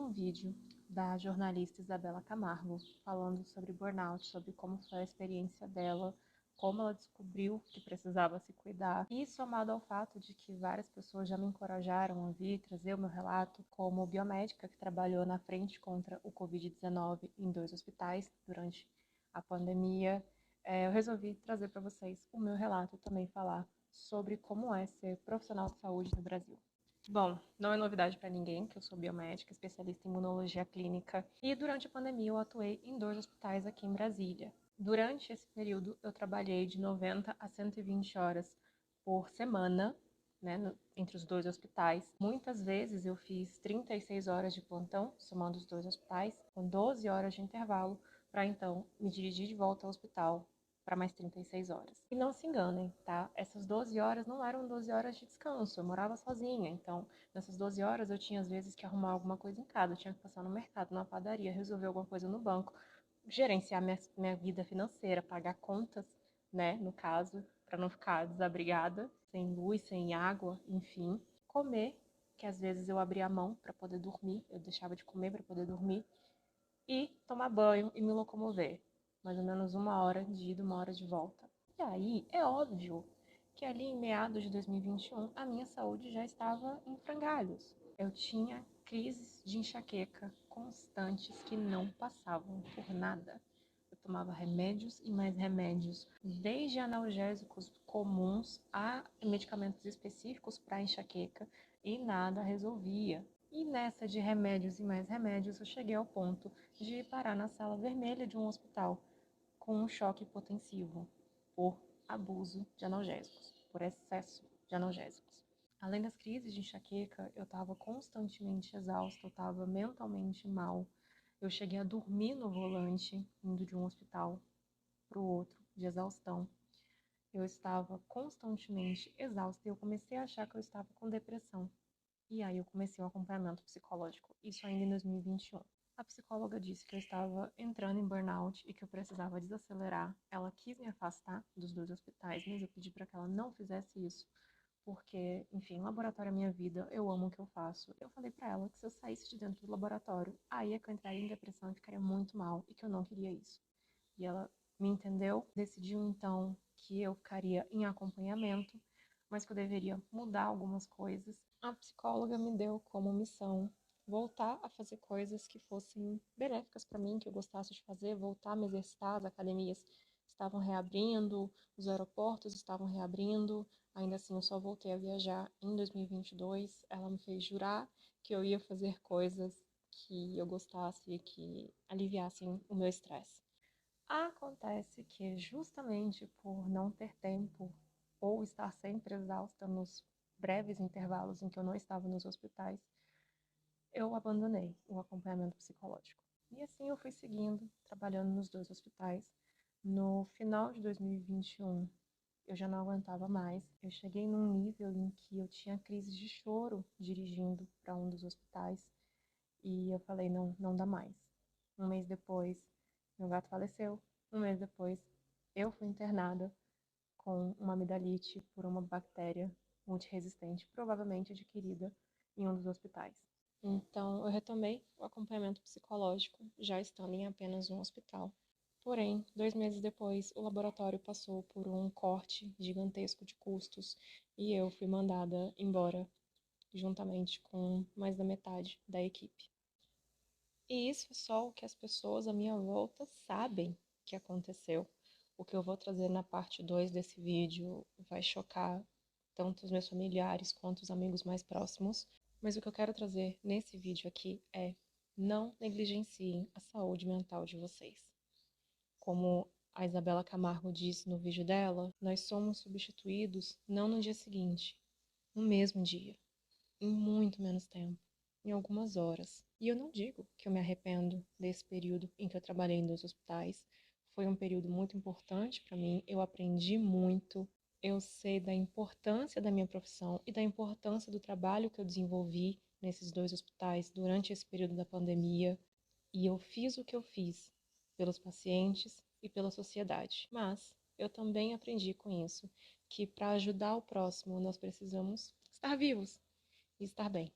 um vídeo da jornalista Isabela Camargo falando sobre burnout, sobre como foi a experiência dela, como ela descobriu que precisava se cuidar. E somado ao fato de que várias pessoas já me encorajaram a vir trazer o meu relato, como biomédica que trabalhou na frente contra o Covid-19 em 2 hospitais durante a pandemia, eu resolvi trazer para vocês o meu relato e também falar sobre como é ser profissional de saúde no Brasil. Bom, não é novidade para ninguém que eu sou biomédica, especialista em imunologia clínica, e durante a pandemia eu atuei em 2 hospitais aqui em Brasília. Durante esse período eu trabalhei de 90 a 120 horas por semana, né, entre os 2 hospitais. Muitas vezes eu fiz 36 horas de plantão, somando os 2 hospitais, com 12 horas de intervalo, para então me dirigir de volta ao hospital para mais 36 horas. E não se enganem, tá? Essas 12 horas não eram 12 horas de descanso, eu morava sozinha, então nessas 12 horas eu tinha às vezes que arrumar alguma coisa em casa, eu tinha que passar no mercado, na padaria, resolver alguma coisa no banco, gerenciar minha vida financeira, pagar contas, né, no caso, para não ficar desabrigada, sem luz, sem água, enfim. Comer, que às vezes eu abria a mão para poder dormir, eu deixava de comer para poder dormir, e tomar banho e me locomover. Mais ou menos 1 hora de ida, 1 hora de volta. E aí, é óbvio que ali em meados de 2021, a minha saúde já estava em frangalhos. Eu tinha crises de enxaqueca constantes que não passavam por nada. Eu tomava remédios e mais remédios, desde analgésicos comuns a medicamentos específicos para enxaqueca, e nada resolvia. E nessa de remédios e mais remédios, eu cheguei ao ponto de parar na sala vermelha de um hospital com um choque hipotensivo por abuso de analgésicos, por excesso de analgésicos. Além das crises de enxaqueca, eu estava constantemente exausta, eu estava mentalmente mal. Eu cheguei a dormir no volante, indo de um hospital para o outro, de exaustão. Eu estava constantemente exausta e eu comecei a achar que eu estava com depressão. E aí eu comecei o acompanhamento psicológico, isso ainda em 2021. A psicóloga disse que eu estava entrando em burnout e que eu precisava desacelerar. Ela quis me afastar dos 2 hospitais, mas eu pedi para que ela não fizesse isso, porque, enfim, laboratório é minha vida, eu amo o que eu faço. Eu falei para ela que se eu saísse de dentro do laboratório, aí é que eu entraria em depressão e ficaria muito mal, e que eu não queria isso. E ela me entendeu, decidiu então que eu ficaria em acompanhamento, mas que eu deveria mudar algumas coisas. A psicóloga me deu como missão voltar a fazer coisas que fossem benéficas para mim, que eu gostasse de fazer, voltar a me exercitar, as academias estavam reabrindo, os aeroportos estavam reabrindo, ainda assim eu só voltei a viajar em 2022. Ela me fez jurar que eu ia fazer coisas que eu gostasse e que aliviassem o meu estresse. Acontece que justamente por não ter tempo ou estar sempre exausta nos breves intervalos em que eu não estava nos hospitais, eu abandonei o acompanhamento psicológico. E assim eu fui seguindo, trabalhando nos 2 hospitais. No final de 2021, eu já não aguentava mais. Eu cheguei num nível em que eu tinha crises de choro dirigindo para um dos hospitais e eu falei, não, não dá mais. Um mês depois, meu gato faleceu. Um mês depois, eu fui internada com uma amidalite por uma bactéria multiresistente, provavelmente adquirida em um dos hospitais. Então, eu retomei o acompanhamento psicológico, já estando em apenas um hospital. Porém, 2 meses depois, o laboratório passou por um corte gigantesco de custos e eu fui mandada embora, juntamente com mais da metade da equipe. E isso é só o que as pessoas à minha volta sabem que aconteceu. O que eu vou trazer na parte 2 desse vídeo vai chocar tanto os meus familiares quanto os amigos mais próximos. Mas o que eu quero trazer nesse vídeo aqui é: não negligenciem a saúde mental de vocês. Como a Isabela Camargo disse no vídeo dela, nós somos substituídos não no dia seguinte, no mesmo dia, em muito menos tempo, em algumas horas. E eu não digo que eu me arrependo desse período em que eu trabalhei em 2 hospitais. Foi um período muito importante para mim, eu aprendi muito, eu sei da importância da minha profissão e da importância do trabalho que eu desenvolvi nesses 2 hospitais durante esse período da pandemia. E eu fiz o que eu fiz pelos pacientes e pela sociedade. Mas eu também aprendi com isso que para ajudar o próximo nós precisamos estar vivos e estar bem.